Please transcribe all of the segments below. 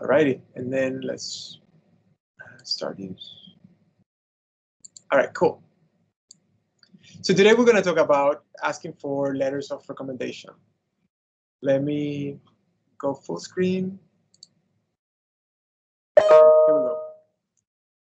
Alrighty, and then let's start this. All right, cool. So today we're going to talk about asking for letters of recommendation. Let me go full screen. Here we go.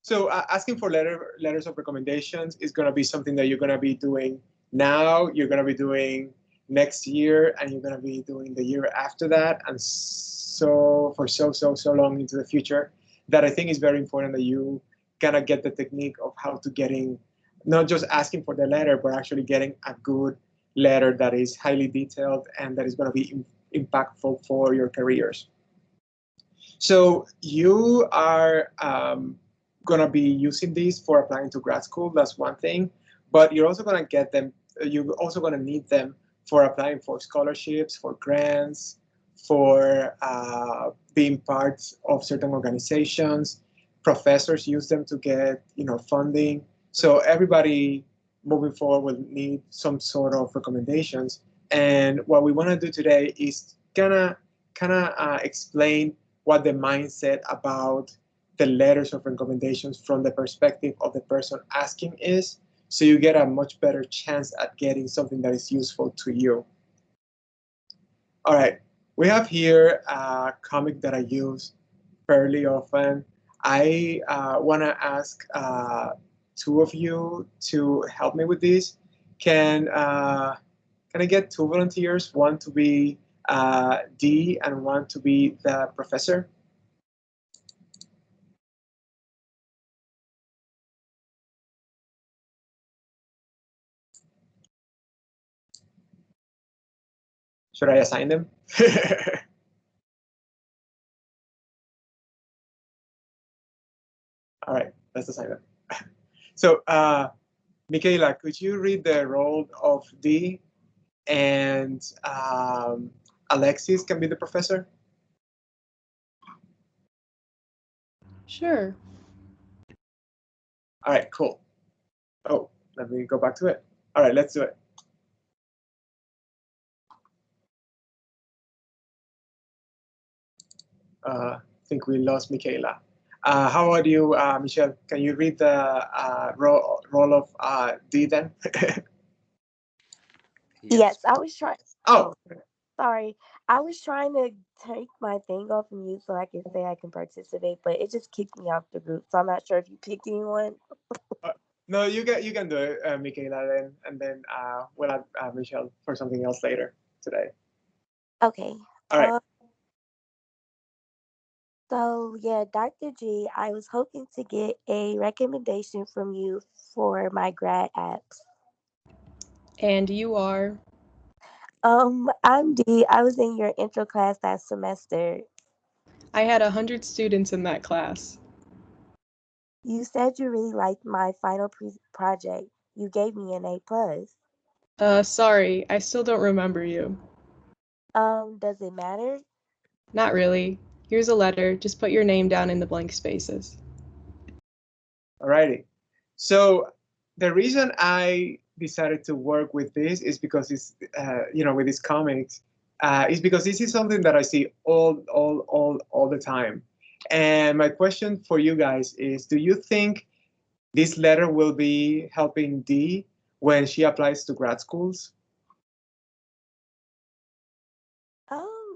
So asking for letters of recommendations is going to be something that you're going to be doing now, you're going to be doing next year, and you're going to be doing the year after that, and so for so long into the future, that I think is very important that you kind of get the technique of how to getting, not just asking for the letter, but actually getting a good letter that is highly detailed and that is going to be impactful for your careers. So you are going to be using these for applying to grad school. That's one thing, but you're also going to get them. You're also going to need them for applying for scholarships, for grants, for being part of certain organizations. Professors use them to get funding. So everybody moving forward will need some sort of recommendations. And what we want to do today is kind of explain what the mindset about the letters of recommendations from the perspective of the person asking is, so you get a much better chance at getting something that is useful to you. All right, we have here a comic that I use fairly often. I want to ask two of you to help me with this. Can I get two volunteers, one to be D and one to be the professor? Should I assign them? All right, let's assign them. So, Michaela, could you read the role of D, and Alexis can be the professor? Sure. All right, cool. Oh, let me go back to it. All right, let's do it. I think we lost Michaela. How about you, Michelle? Can you read the role of D then? Yes, I was trying. Oh, Sorry. I was trying to take my thing off mute so I can say I can participate, but it just kicked me off the group. So I'm not sure if you picked anyone. no, you can do it, Michaela, then, and then we'll add Michelle for something else later today. Okay. All right. So yeah, Dr. G, I was hoping to get a recommendation from you for my grad apps. And you are? I'm D. I was in your intro class last semester. I had 100 students in that class. You said you really liked my final project. You gave me an A plus. Sorry, I still don't remember you. Does it matter? Not really. Here's a letter. Just put your name down in the blank spaces. Alrighty. So the reason I decided to work with this is because it's, with these comics, is because this is something that I see all the time. And my question for you guys is, do you think this letter will be helping Dee when she applies to grad schools?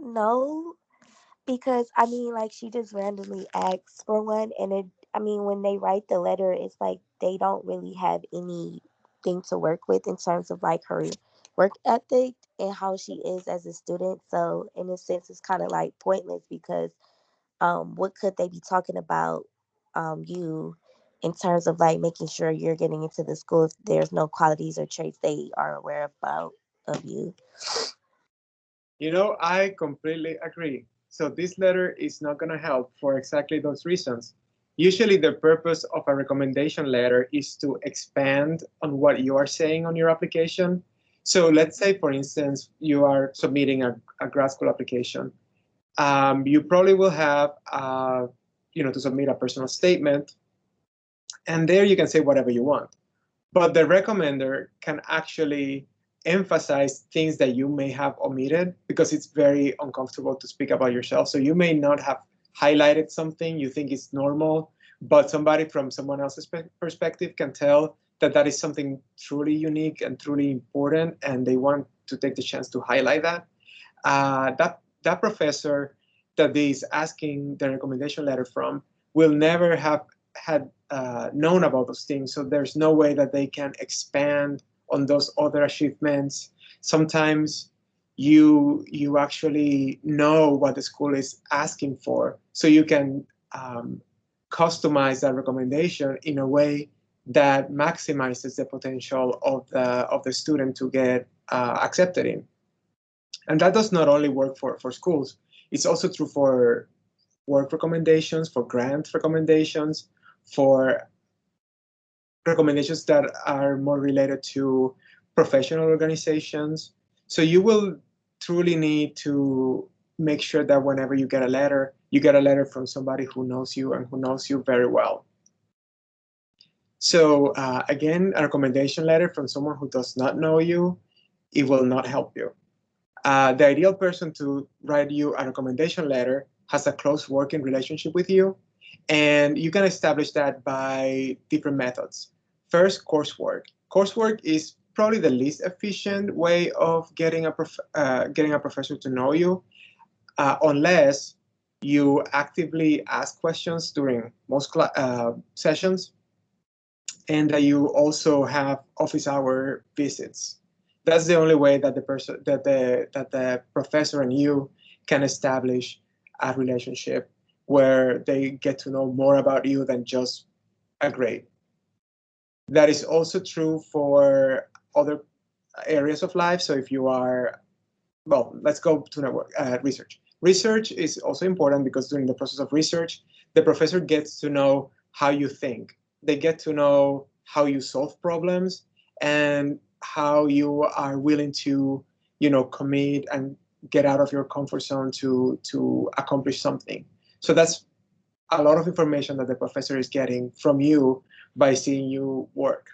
No, because I mean, like she just randomly asks for one, and when they write the letter, it's like they don't really have anything to work with in terms of like her work ethic and how she is as a student. So in a sense, it's kind of like pointless because what could they be talking about you in terms of like making sure you're getting into the school if there's no qualities or traits they are aware about of you? I completely agree. So this letter is not going to help for exactly those reasons. Usually the purpose of a recommendation letter is to expand on what you are saying on your application. So let's say, for instance, you are submitting a grad school application. You probably will have, to submit a personal statement, and there you can say whatever you want. But the recommender can actually emphasize things that you may have omitted because it's very uncomfortable to speak about yourself. So you may not have highlighted something, you think it's normal, but somebody from someone else's perspective can tell that that is something truly unique and truly important, and they want to take the chance to highlight that. That professor that is asking the recommendation letter from will never have had known about those things, so there's no way that they can expand on those other achievements. Sometimes you actually know what the school is asking for, so you can customize that recommendation in a way that maximizes the potential of the student to get accepted in. And that does not only work for schools, it's also true for work recommendations, for grant recommendations, for recommendations that are more related to professional organizations. So you will truly need to make sure that whenever you get a letter from somebody who knows you and who knows you very well. So again, a recommendation letter from someone who does not know you, it will not help you. The ideal person to write you a recommendation letter has a close working relationship with you, and you can establish that by different methods. First, coursework. Coursework is probably the least efficient way of getting a professor to know you, unless you actively ask questions during most sessions, and that you also have office hour visits. That's the only way that the professor and you can establish a relationship where they get to know more about you than just a grade. That is also true for other areas of life. So if you are, well, let's go to research. Research is also important because during the process of research, the professor gets to know how you think. They get to know how you solve problems and how you are willing to, commit and get out of your comfort zone to accomplish something. So that's a lot of information that the professor is getting from you by seeing you work.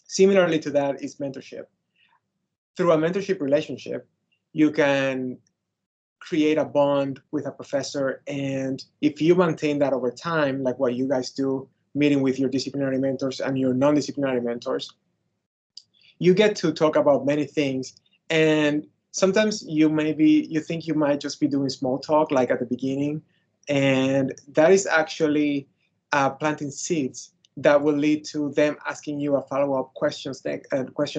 Similarly to that is mentorship. Through a mentorship relationship, you can create a bond with a professor, and if you maintain that over time, like what you guys do, meeting with your disciplinary mentors and your non-disciplinary mentors, you get to talk about many things. And sometimes you think you might just be doing small talk, like at the beginning, and that is actually planting seeds that will lead to them asking you a follow-up question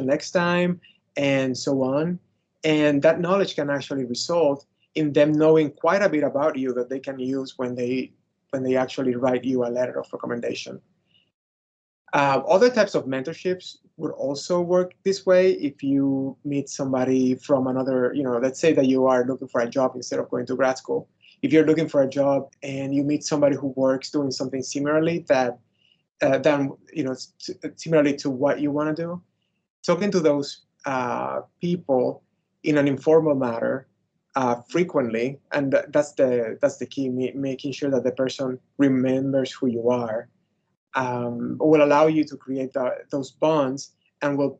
next time, and so on. And that knowledge can actually result in them knowing quite a bit about you that they can use when they actually write you a letter of recommendation. Other types of mentorships would also work this way. If you meet somebody from another, let's say that you are looking for a job instead of going to grad school. If you're looking for a job and you meet somebody who works doing something similarly similarly to what you want to do, talking to those people in an informal manner frequently, and that's the key, making sure that the person remembers who you are, will allow you to create those bonds, and will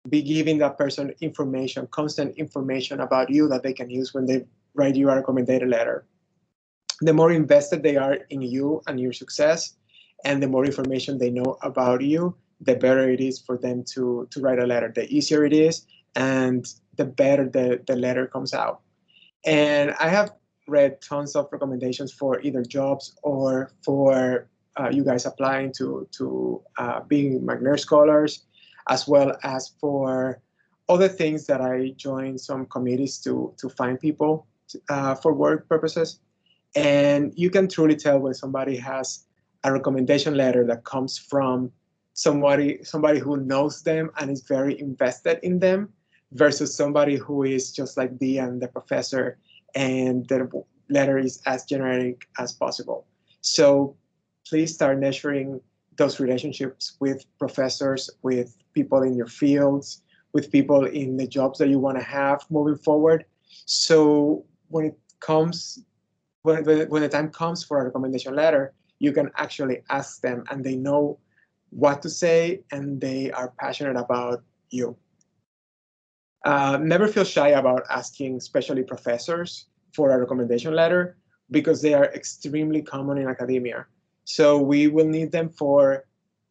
be giving that person constant information about you that they can use when they write you a recommended letter. The more invested they are in you and your success, and the more information they know about you, the better it is for them to write a letter. The easier it is, and the better the letter comes out. And I have read tons of recommendations for either jobs or for you guys applying to being McNair scholars, as well as for other things that I joined some committees to find people for work purposes. And you can truly tell when somebody has a recommendation letter that comes from somebody who knows them and is very invested in them, versus somebody who is just like the professor, and their letter is as generic as possible. So please start nurturing those relationships with professors, with people in your fields, with people in the jobs that you want to have moving forward. So when the time comes for a recommendation letter, you can actually ask them, and they know what to say, and they are passionate about you. Never feel shy about asking, especially professors, for a recommendation letter, because they are extremely common in academia. So we will need them for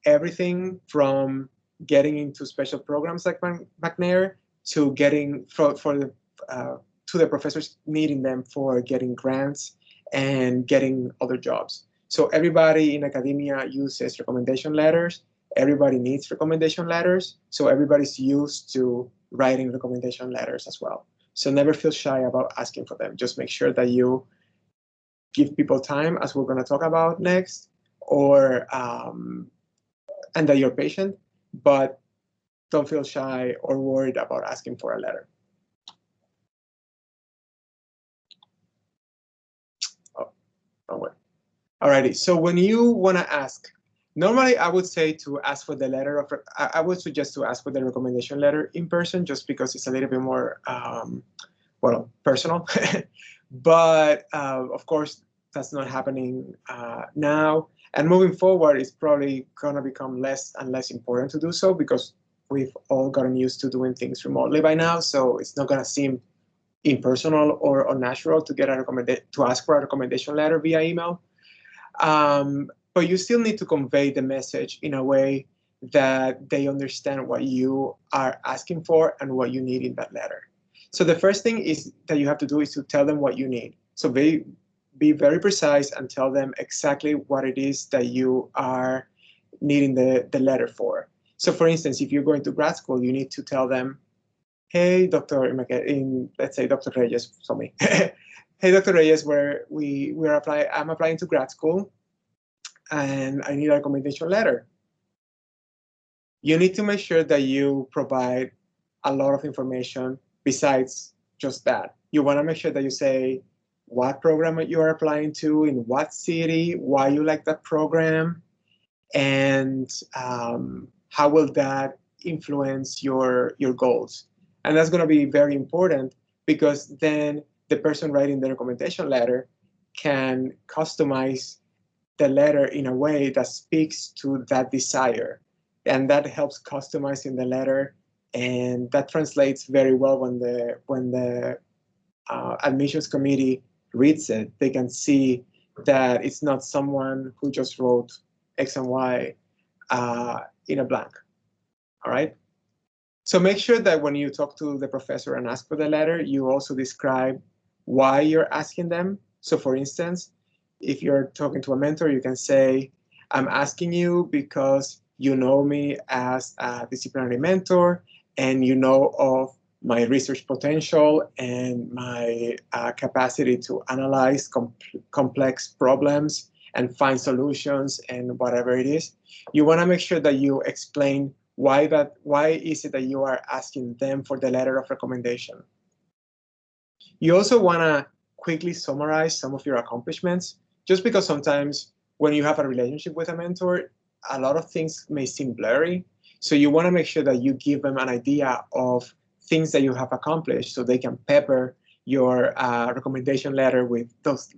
everything from getting into special programs like McNair to getting to the professors needing them for getting grants and getting other jobs. So everybody in academia uses recommendation letters. Everybody needs recommendation letters. So everybody's used to writing recommendation letters as well. So never feel shy about asking for them. Just make sure that you give people time, as we're going to talk about next, or and that you're patient, but don't feel shy or worried about asking for a letter. Oh, don't worry. Alrighty, so when you want to ask, normally I would say to ask for the letter of, I would suggest to ask for the recommendation letter in person, just because it's a little bit more, well, personal. But of course, that's not happening now. And moving forward, it's probably going to become less and less important to do so, because we've all gotten used to doing things remotely by now. So it's not going to seem impersonal or unnatural to get to ask for a recommendation letter via email. But you still need to convey the message in a way that they understand what you are asking for and what you need in that letter. So the first thing is that you have to do is to tell them what you need. So be very precise and tell them exactly what it is that you are needing the letter for. So for instance, if you're going to grad school, you need to tell them, hey, Dr. Let's say Dr. Reyes, so me. Hey, Dr. Reyes, I'm applying to grad school and I need a recommendation letter. You need to make sure that you provide a lot of information besides just that. You want to make sure that you say what program you are applying to, in what city, why you like that program, and how will that influence your goals. And that's going to be very important, because then the person writing the recommendation letter can customize the letter in a way that speaks to that desire. And that helps customizing the letter. And that translates very well when the admissions committee reads it. They can see that it's not someone who just wrote X and Y in a blank. All right? So make sure that when you talk to the professor and ask for the letter, you also describe why you're asking them. So for instance, if you're talking to a mentor, you can say, I'm asking you because you know me as a disciplinary mentor, and you know of my research potential and my capacity to analyze complex problems and find solutions and whatever it is. You want to make sure that you explain why is it that you are asking them for the letter of recommendation. You also want to quickly summarize some of your accomplishments, just because sometimes when you have a relationship with a mentor, a lot of things may seem blurry. So you want to make sure that you give them an idea of things that you have accomplished, so they can pepper your recommendation letter with those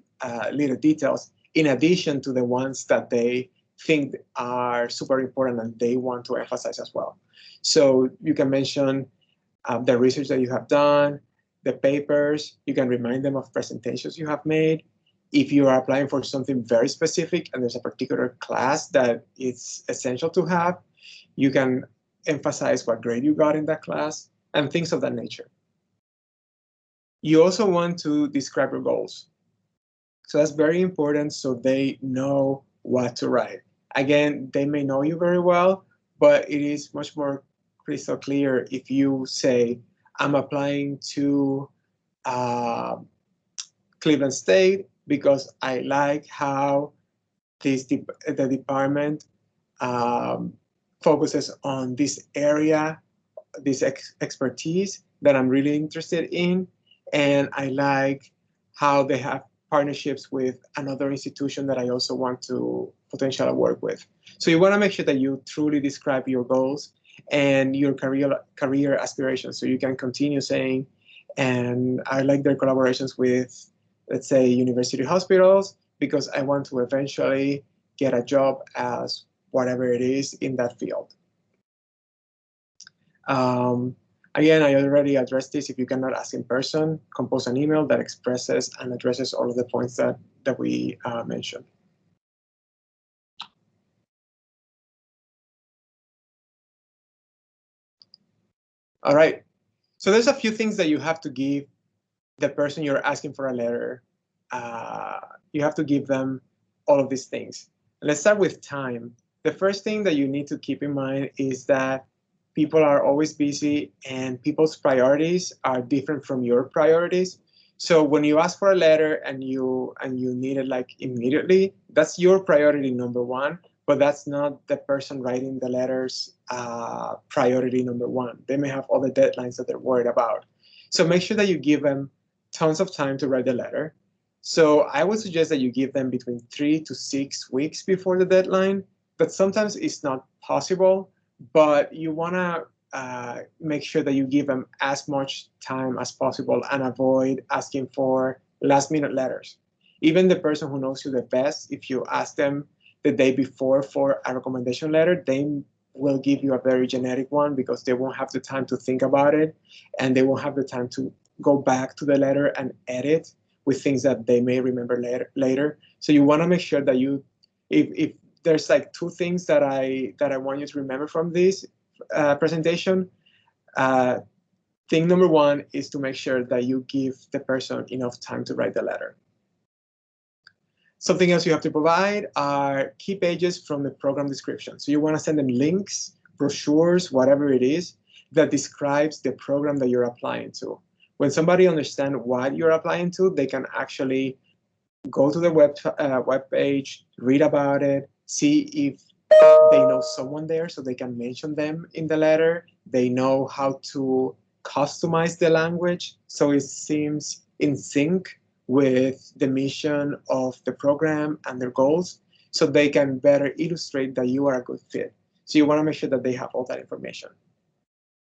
little details, in addition to the ones that they think are super important and they want to emphasize as well. So you can mention the research that you have done, the papers. You can remind them of presentations you have made. If you are applying for something very specific and there's a particular class that it's essential to have, you can emphasize what grade you got in that class and things of that nature. You also want to describe your goals. So that's very important, so they know what to write. Again, they may know you very well, but it is much more crystal clear if you say, I'm applying to Cleveland State because I like how the department focuses on this area, this expertise that I'm really interested in, and I like how they have partnerships with another institution that I also want to potentially work with. So you want to make sure that you truly describe your goals and your career aspirations, so you can continue saying, and I like their collaborations with, let's say, university hospitals, because I want to eventually get a job as whatever it is in that field. Again, I already addressed this. If you cannot ask in person, compose an email that expresses and addresses all of the points that we mentioned. All right. So there's a few things that you have to give the person you're asking for a letter. You have to give them all of these things. Let's start with time. The first thing that you need to keep in mind is that people are always busy and people's priorities are different from your priorities. So when you ask for a letter and you need it like immediately, that's your priority number one, but that's not the person writing the letters priority number one. They may have other deadlines that they're worried about. So make sure that you give them tons of time to write the letter. So I would suggest that you give them between 3 to 6 weeks before the deadline, but sometimes it's not possible, but you want to make sure that you give them as much time as possible and avoid asking for last minute letters. Even the person who knows you the best, if you ask them the day before for a recommendation letter, they will give you a very generic one because they won't have the time to think about it and they won't have the time to go back to the letter and edit with things that they may remember later. So you want to make sure that you, if there's like two things that I want you to remember from this presentation. Thing number one is to make sure that you give the person enough time to write the letter. Something else you have to provide are key pages from the program description. So you want to send them links, brochures, whatever it is that describes the program that you're applying to. When somebody understands what you're applying to, they can actually go to the web page, read about it, see if they know someone there so they can mention them in the letter. They know how to customize the language so it seems in sync with the mission of the program and their goals, so they can better illustrate that you are a good fit. So you want to make sure that they have all that information.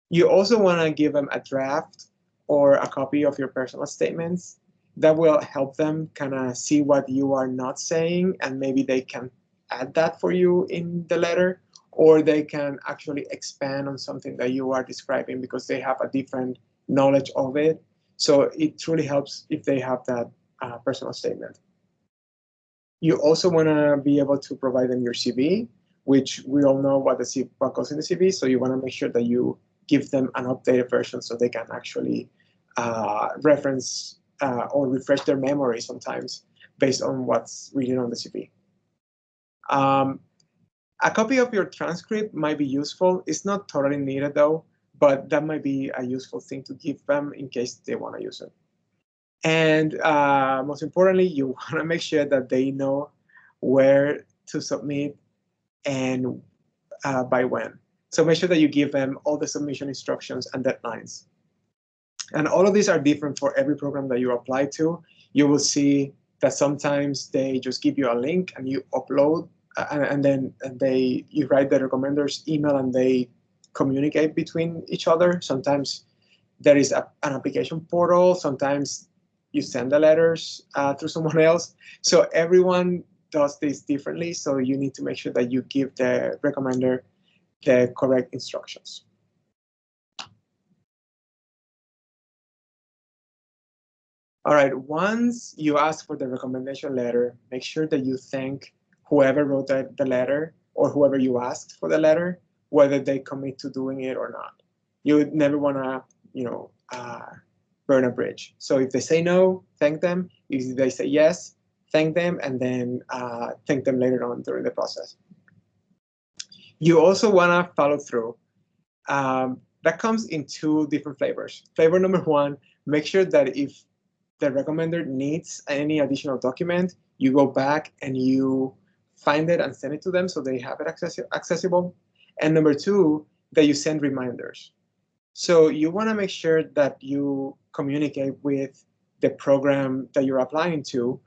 You also want to give them a draft or a copy of your personal statements. That will help them kind of see what you are not saying, and maybe they can add that for you in the letter, or they can actually expand on something that you are describing because they have a different knowledge of it. So it truly helps if they have that personal statement. You also want to be able to provide them your CV, which we all know what goes in the CV. So you want to make sure that you give them an updated version so they can actually reference or refresh their memory sometimes based on what's written on the CV. A copy of your transcript might be useful. It's not totally needed though, but that might be a useful thing to give them in case they want to use it. And most importantly, you want to make sure that they know where to submit and by when. So make sure that you give them all the submission instructions and deadlines. And all of these are different for every program that you apply to. You will see that sometimes they just give you a link and you upload, and then you write the recommender's email and they communicate between each other. Sometimes there is an application portal. Sometimes you send the letters through someone else. So everyone does this differently. So you need to make sure that you give the recommender the correct instructions. All right, once you ask for the recommendation letter, make sure that you thank whoever wrote the letter or whoever you asked for the letter, whether they commit to doing it or not. You would never want to, burn a bridge. So if they say no, thank them. If they say yes, thank them, and then thank them later on during the process. You also want to follow through. That comes in two different flavors. Flavor number one, make sure that if the recommender needs any additional document, you go back and you find it and send it to them so they have it accessible. And number two, that you send reminders. So you want to make sure that you communicate with the program that you're applying to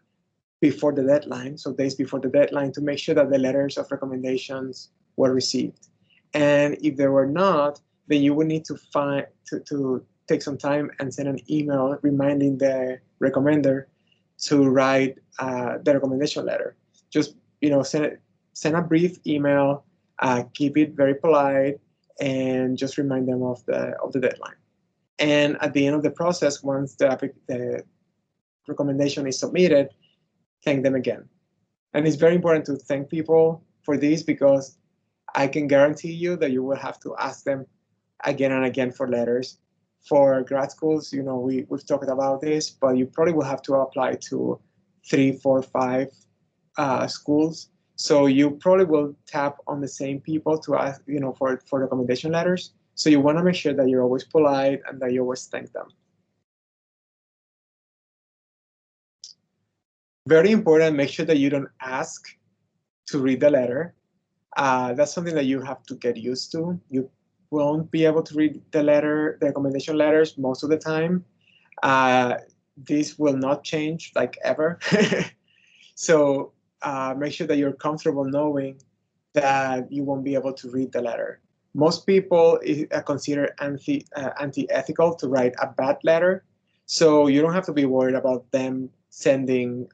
before the deadline, so days before the deadline, to make sure that the letters of recommendations were received. And if they were not, then you would need to take some time and send an email reminding the recommender to write the recommendation letter. Just send a brief email, keep it very polite, and just remind them of the deadline. And at the end of the process, once the recommendation is submitted, thank them again. And it's very important to thank people for this, because I can guarantee you that you will have to ask them again and again for letters. For grad schools, we've talked about this, but you probably will have to apply to 3, 4, 5 schools. So you probably will tap on the same people to ask, for recommendation letters. So you want to make sure that you're always polite and that you always thank them. Very important, make sure that you don't ask to read the letter. That's something that you have to get used to. You won't be able to read the recommendation letters most of the time. This will not change like ever. So make sure that you're comfortable knowing that you won't be able to read the letter. Most people consider anti-ethical to write a bad letter. So you don't have to be worried about them sending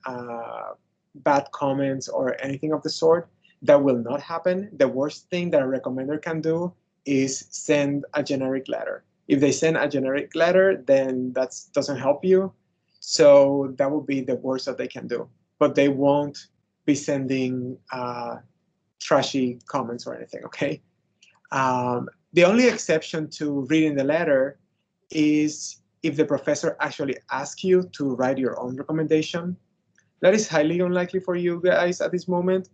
bad comments or anything of the sort. That will not happen. The worst thing that a recommender can do is send a generic letter. If they send a generic letter, then that doesn't help you. So that would be the worst that they can do. But they won't be sending trashy comments or anything, okay? The only exception to reading the letter is if the professor actually asks you to write your own recommendation. That is highly unlikely for you guys at this moment.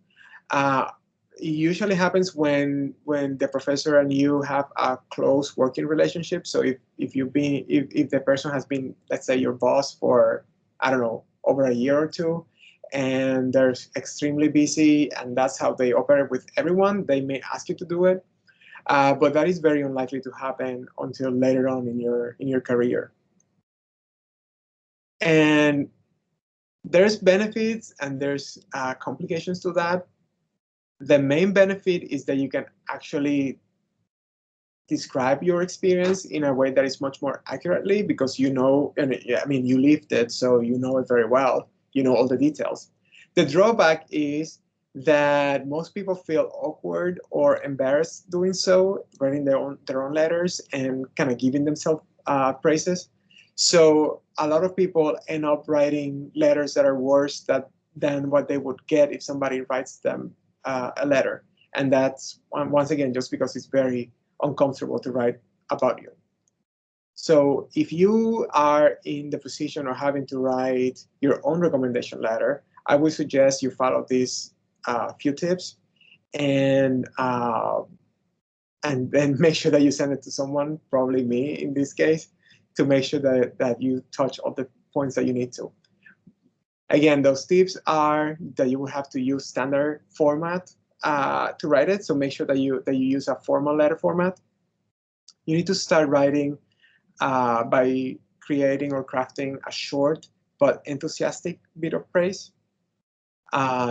It usually happens when the professor and you have a close working relationship. So if the person has been, let's say, your boss for, I don't know, over a year or two, and they're extremely busy, and that's how they operate with everyone, they may ask you to do it. But that is very unlikely to happen until later on in your career. And there's benefits and there's complications to that. The main benefit is that you can actually describe your experience in a way that is much more accurately, because you lived it, so you know it very well. You know all the details. The drawback is that most people feel awkward or embarrassed doing so, writing their own letters and kind of giving themselves praises. So a lot of people end up writing letters that are worse than what they would get if somebody writes them a letter. And that's, once again, just because it's very uncomfortable to write about you. So if you are in the position of having to write your own recommendation letter, I would suggest you follow these few tips, and then make sure that you send it to someone, probably me in this case, to make sure that you touch all the points that you need to. Again, those tips are that you will have to use standard format to write it. So make sure that you use a formal letter format. You need to start writing by creating or crafting a short but enthusiastic bit of praise.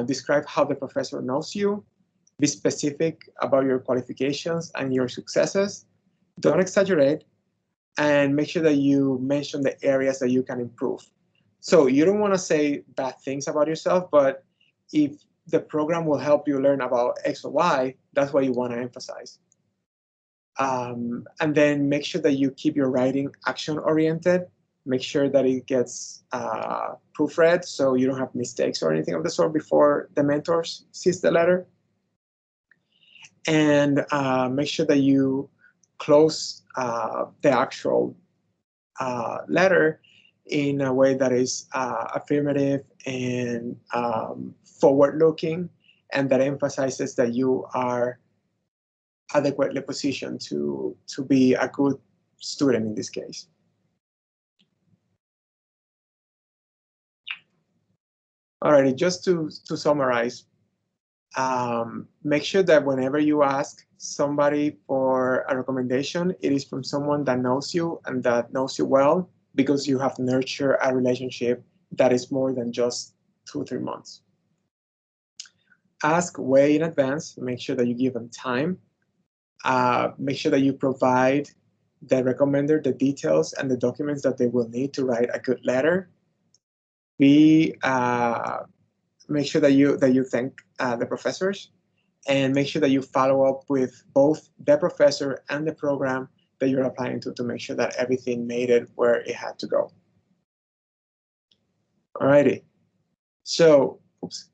Describe how the professor knows you. Be specific about your qualifications and your successes. Don't exaggerate, and make sure that you mention the areas that you can improve. So you don't want to say bad things about yourself, but if the program will help you learn about X or Y, that's what you want to emphasize. And then make sure that you keep your writing action-oriented. Make sure that it gets proofread, so you don't have mistakes or anything of the sort before the mentor sees the letter. And make sure that you close the actual letter in a way that is affirmative and forward-looking, and that emphasizes that you are adequately positioned to be a good student in this case. Alrighty, just to summarize, make sure that whenever you ask somebody for a recommendation, it is from someone that knows you and that knows you well, because you have nurtured a relationship that is more than just 2 or 3 months. Ask way in advance. Make sure that you give them time. Make sure that you provide the recommender the details and the documents that they will need to write a good letter. Make sure that you thank the professors, and make sure that you follow up with both the professor and the program that you're applying to make sure that everything made it where it had to go. Alrighty. So, oops.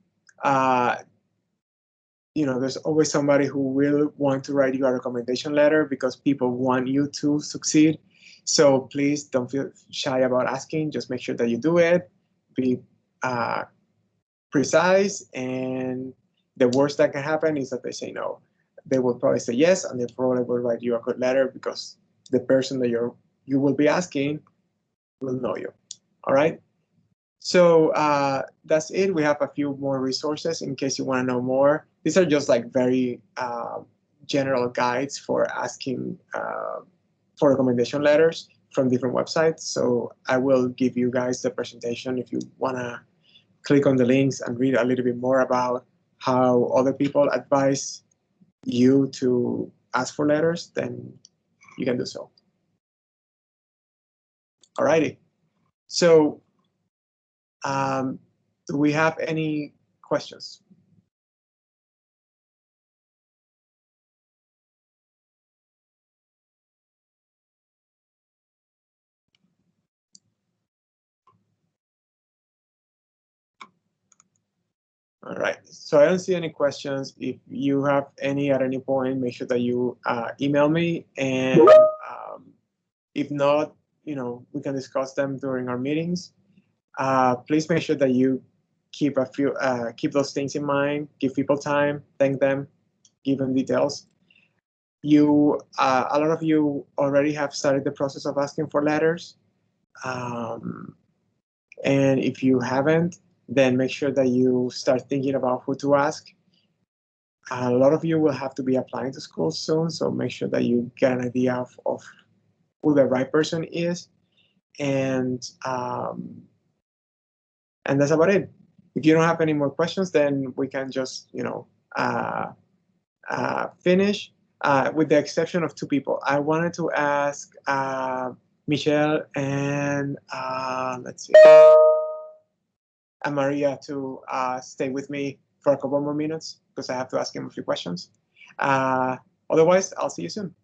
There's always somebody who will want to write you a recommendation letter because people want you to succeed. So please don't feel shy about asking. Just make sure that you do it. Be precise, and the worst that can happen is that they say no. They will probably say yes, and they probably will write you a good letter because the person that you will be asking will know you. All right. So that's it. We have a few more resources in case you want to know more. These are just like very general guides for asking for recommendation letters from different websites. So I will give you guys the presentation if you want to click on the links and read a little bit more about how other people advise you to ask for letters, then you can do so. Alrighty. So do we have any questions? All right, so I don't see any questions. If you have any at any point, make sure that you email me, and if not, we can discuss them during our meetings. Please make sure that you keep those things in mind. Give people time, thank them, give them details. A lot of you already have started the process of asking for letters, and if you haven't, then make sure that you start thinking about who to ask. A lot of you will have to be applying to schools soon, so make sure that you get an idea of who the right person is, and that's about it. If you don't have any more questions, then we can just finish, with the exception of two people. I wanted to ask Michelle and let's see, and Maria to stay with me for a couple more minutes because I have to ask him a few questions. Otherwise, I'll see you soon.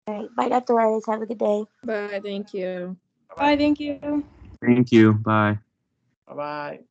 All right. Bye, Dr. Reyes. Have a good day. Bye. Thank you. Bye, thank you. Thank you. Bye. Bye-bye.